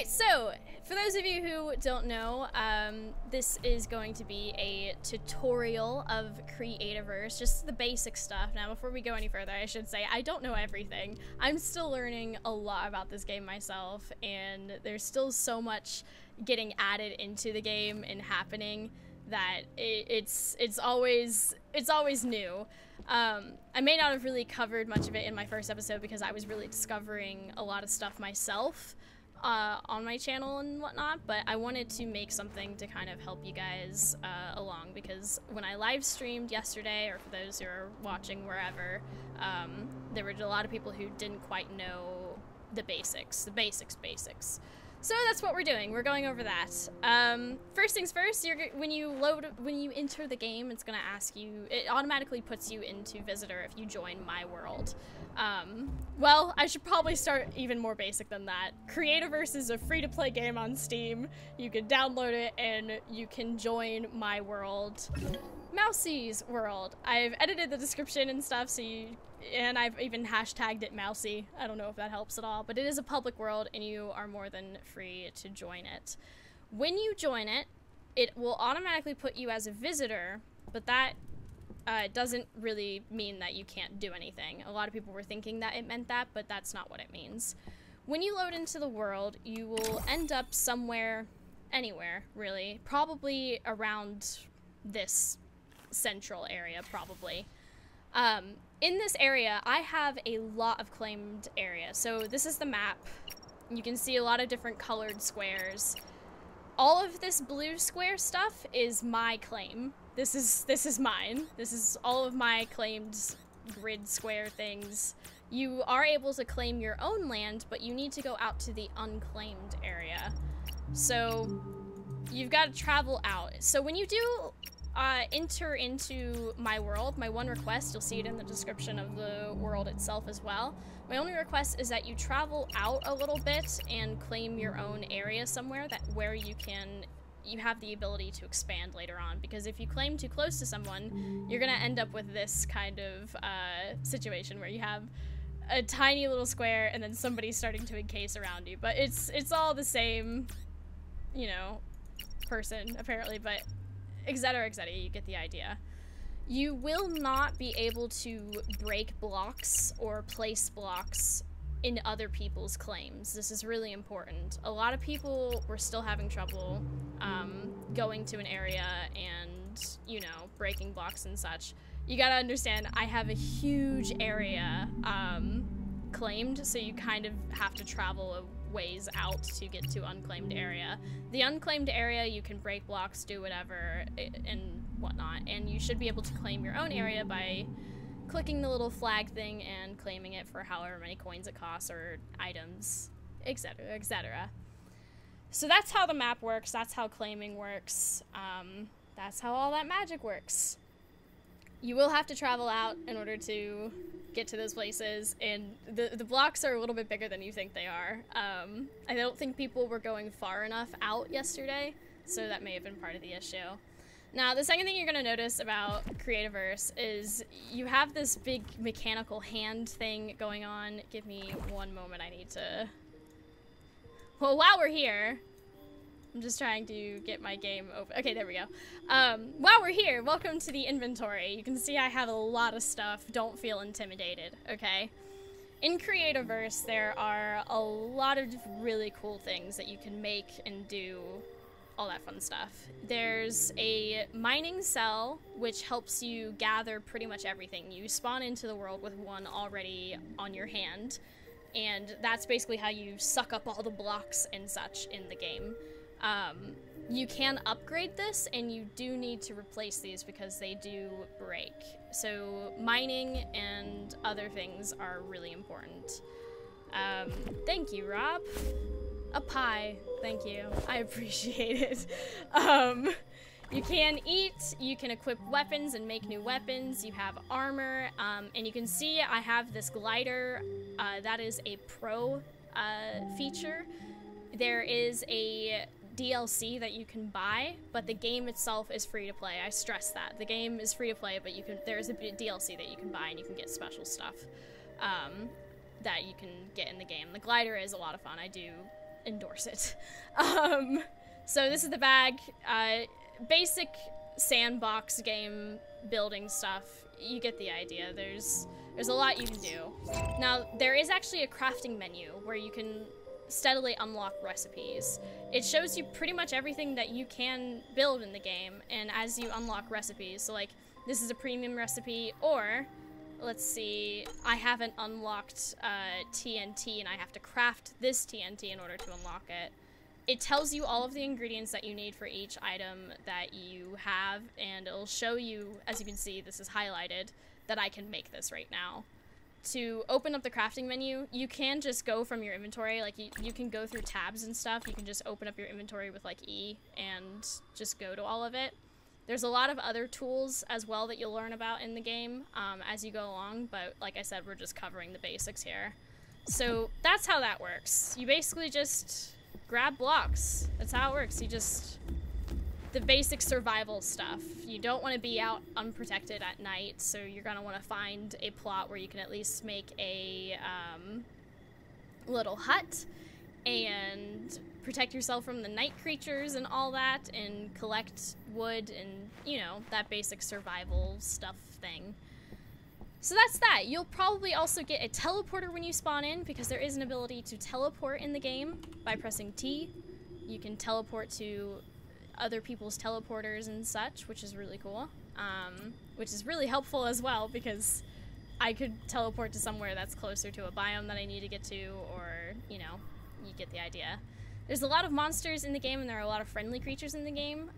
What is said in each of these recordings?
Alright, so, for those of you who don't know, this is going to be a tutorial of Creativerse, just the basic stuff. Now, before we go any further, I should say, I don't know everything. I'm still learning a lot about this game myself, and there's still so much getting added into the game and happening that it's always new. I may not have really covered much of it in my first episode because I was really discovering a lot of stuff myself on my channel and whatnot, but I wanted to make something to kind of help you guys along, because when I live streamed yesterday, or for those who are watching wherever, there were a lot of people who didn't quite know the basics. So that's what we're doing. We're going over that. First things first, when you enter the game, it's gonna ask you, it automatically puts you into visitor if you join my world. Well, I should probably start even more basic than that. Creativerse is a free-to-play game on Steam. You can download it and you can join my world, Mousie's world. I've edited the description and stuff, and I've even hashtagged it Mousie. I don't know if that helps at all, but it is a public world and you are more than free to join it. When you join it, it will automatically put you as a visitor, but that doesn't really mean that you can't do anything. A lot of people were thinking that it meant that, but that's not what it means. When you load into the world, you will end up somewhere, anywhere, really. Probably around this central area, probably. In this area, I have a lot of claimed area. So this is the map. You can see a lot of different colored squares. All of this blue square stuff is my claim. This is mine. This is all of my claimed grid square things. You are able to claim your own land, but you need to go out to the unclaimed area. So you've got to travel out. So when you do enter into my world, my one request, you'll see it in the description of the world itself as well. My only request is that you travel out a little bit and claim your own area somewhere where you have the ability to expand later on, because if you claim too close to someone, you're gonna end up with this kind of situation where you have a tiny little square and then somebody's starting to encase around you. But it's all the same, you know, person apparently, but etc, etc, you get the idea. You will not be able to break blocks or place blocks in other people's claims. This is really important. A lot of people were still having trouble going to an area and, you know, breaking blocks and such. You gotta understand, I have a huge area claimed, so you kind of have to travel a ways out to get to unclaimed area. The unclaimed area, you can break blocks, do whatever, and whatnot, and you should be able to claim your own area by clicking the little flag thing and claiming it for however many coins it costs or items, etc, etc. So that's how the map works, that's how claiming works, that's how all that magic works. You will have to travel out in order to get to those places, and the blocks are a little bit bigger than you think they are. I don't think people were going far enough out yesterday, so that may have been part of the issue. Now, the second thing you're gonna notice about Creativerse is you have this big mechanical hand thing going on. Give me one moment, I need to... Well, while we're here, I'm just trying to get my game open. Okay, there we go. While we're here, welcome to the inventory. You can see I have a lot of stuff. Don't feel intimidated, okay? In Creativerse, there are a lot of really cool things that you can make and do, all that fun stuff. There's a mining cell, which helps you gather pretty much everything. You spawn into the world with one already on your hand, and that's basically how you suck up all the blocks and such in the game. You can upgrade this, and you do need to replace these because they do break. So mining and other things are really important. Thank you, Rob. A pie, thank you. I appreciate it. You can eat, you can equip weapons and make new weapons, you have armor, and you can see I have this glider. That is a pro feature. There is a DLC that you can buy, but the game itself is free to play. I stress that. The game is free to play, but there's a DLC that you can buy and you can get special stuff that you can get in the game. The glider is a lot of fun. I do endorse it. So this is the bag. Basic sandbox game building stuff. You get the idea. There's a lot you can do. Now, there is actually a crafting menu where you can steadily unlock recipes. It shows you pretty much everything that you can build in the game, and as you unlock recipes, so like, this is a premium recipe, or, let's see, I haven't unlocked TNT and I have to craft this TNT in order to unlock it. It tells you all of the ingredients that you need for each item that you have, and it'll show you, as you can see, this is highlighted, that I can make this right now. To open up the crafting menu, you can just go from your inventory, like you can go through tabs and stuff. You can just open up your inventory with like E and just go to all of it. There's a lot of other tools as well that you'll learn about in the game as you go along, but like I said, we're just covering the basics here. So that's how that works. You basically just grab blocks. That's how it works. You just... the basic survival stuff. You don't want to be out unprotected at night, so you're going to want to find a plot where you can at least make a little hut and protect yourself from the night creatures and all that, and collect wood and, you know, that basic survival stuff thing. So that's that. You'll probably also get a teleporter when you spawn in, because there is an ability to teleport in the game by pressing T. You can teleport to other people's teleporters and such, which is really cool, which is really helpful as well, because I could teleport to somewhere that's closer to a biome that I need to get to, or, you know, you get the idea. There's a lot of monsters in the game, and there are a lot of friendly creatures in the game.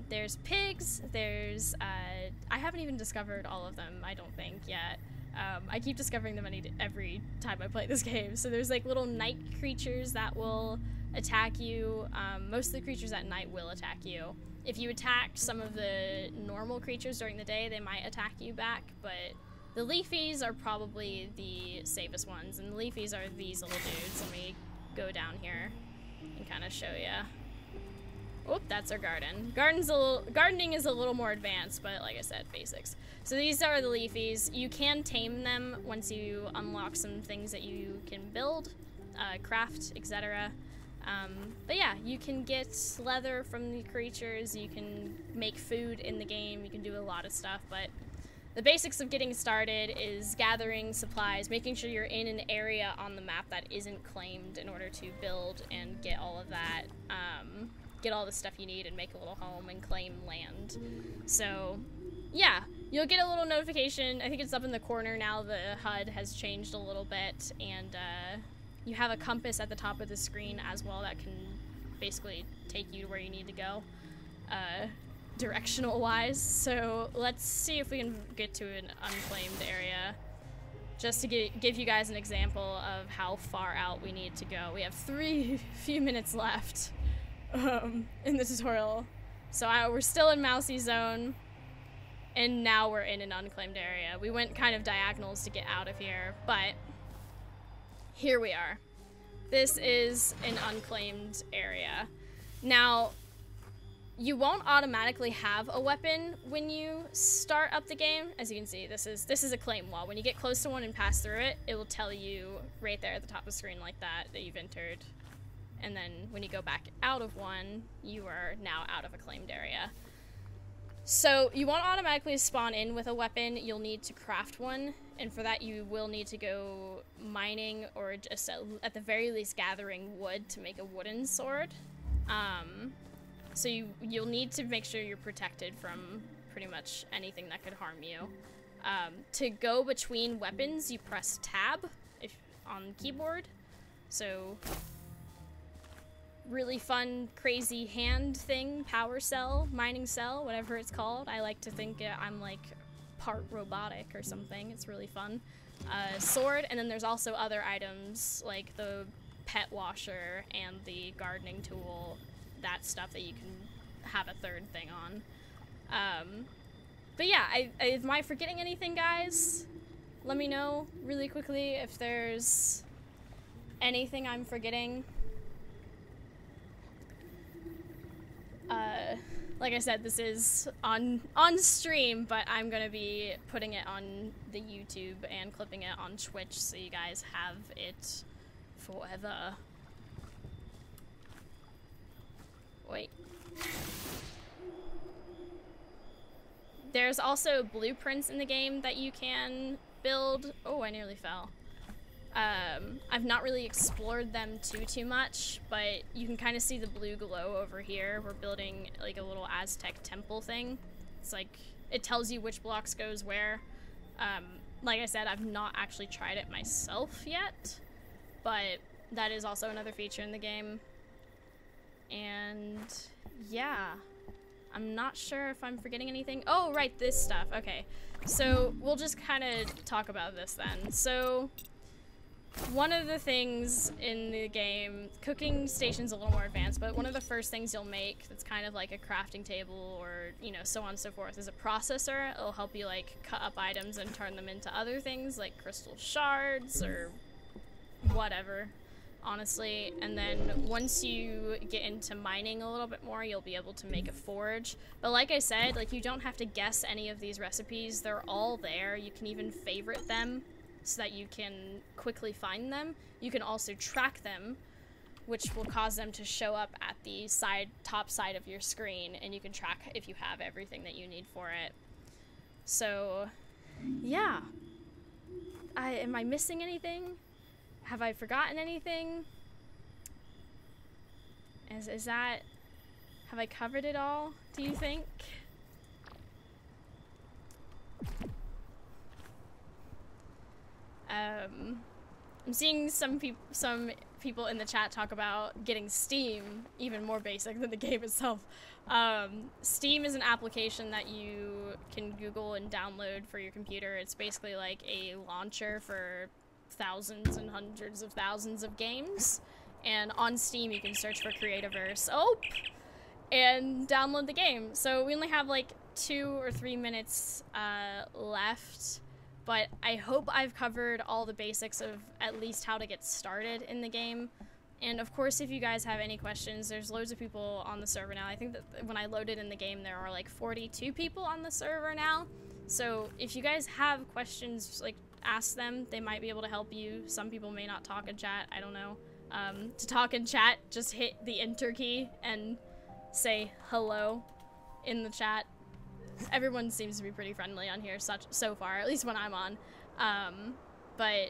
There's pigs, there's, I haven't even discovered all of them, I don't think, yet. I keep discovering them every time I play this game. So there's like little night creatures that will attack you. Most of the creatures at night will attack you. If you attack some of the normal creatures during the day, they might attack you back, but the leafies are probably the safest ones, and the leafies are these little dudes. Let me go down here and kind of show you. Oop, that's our garden. Gardening is a little more advanced, but like I said, basics. So these are the leafies. You can tame them once you unlock some things that you can build, craft, etc. But yeah, you can get leather from the creatures, you can make food in the game, you can do a lot of stuff, but the basics of getting started is gathering supplies, making sure you're in an area on the map that isn't claimed in order to build and get all of that, get all the stuff you need and make a little home and claim land. So yeah, you'll get a little notification. I think it's up in the corner now. The HUD has changed a little bit, and you have a compass at the top of the screen as well that can basically take you to where you need to go, directional wise. So let's see if we can get to an unclaimed area, just to give you guys an example of how far out we need to go. We have few minutes left in the tutorial. So we're still in Mousie zone, and now we're in an unclaimed area. We went kind of diagonals to get out of here, but here we are. This is an unclaimed area. Now, you won't automatically have a weapon when you start up the game. As you can see, this is a claim wall. When you get close to one and pass through it, it will tell you right there at the top of the screen like that you've entered. And then when you go back out of one, you are now out of a claimed area. So you won't automatically spawn in with a weapon. You'll need to craft one, and for that you will need to go mining, or just at the very least gathering wood to make a wooden sword. So you'll need to make sure you're protected from pretty much anything that could harm you. To go between weapons, you press tab on the keyboard. So really fun, crazy hand thing, power cell, mining cell, whatever it's called. I like to think I'm like part robotic or something. It's really fun. Sword, and then there's also other items like the pet washer and the gardening tool, that stuff that you can have a third thing on. But yeah, am I forgetting anything, guys? Let me know really quickly if there's anything I'm forgetting. Like I said, this is on stream, but I'm gonna be putting it on the YouTube and clipping it on Twitch, so you guys have it forever. There's also blueprints in the game that you can build. Oh, I nearly fell. I've not really explored them too much, but you can kind of see the blue glow over here. We're building like a little Aztec temple thing. It's like, it tells you which blocks goes where. Like I said, I've not actually tried it myself yet, but that is also another feature in the game. And yeah, I'm not sure if I'm forgetting anything. Oh, right, this stuff. Okay, so we'll just kind of talk about this then. So one of the things in the game, cooking station's a little more advanced, but one of the first things you'll make that's kind of like a crafting table or, you know, so on and so forth is a processor. It'll help you like cut up items and turn them into other things like crystal shards or whatever, honestly. And then once you get into mining a little bit more, you'll be able to make a forge. But like I said, like, you don't have to guess any of these recipes. They're all there. You can even favorite them so that you can quickly find them. You can also track them, which will cause them to show up at the top side of your screen, and you can track if you have everything that you need for it. So yeah, am I missing anything? Have I forgotten anything? Is that, have I covered it all, do you think? I'm seeing some people in the chat talk about getting Steam, even more basic than the game itself. Steam is an application that you can Google and download for your computer. It's basically like a launcher for thousands and hundreds of thousands of games. And on Steam you can search for Creativerse. Oh! And download the game. So we only have like 2 or 3 minutes left. But I hope I've covered all the basics of at least how to get started in the game. And of course, if you guys have any questions, there's loads of people on the server now. I think that when I loaded in the game, there are like 42 people on the server now. So if you guys have questions, like, ask them. They might be able to help you. Some people may not talk in chat. I don't know. To talk in chat, just hit the enter key and say hello in the chat. Everyone seems to be pretty friendly on here so far, at least when I'm on. But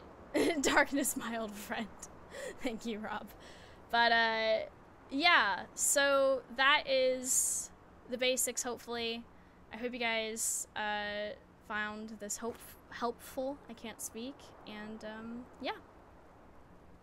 darkness, my old friend. Thank you, Rob. But yeah, so that is the basics, hopefully. I hope you guys found this helpful. I can't speak. And yeah.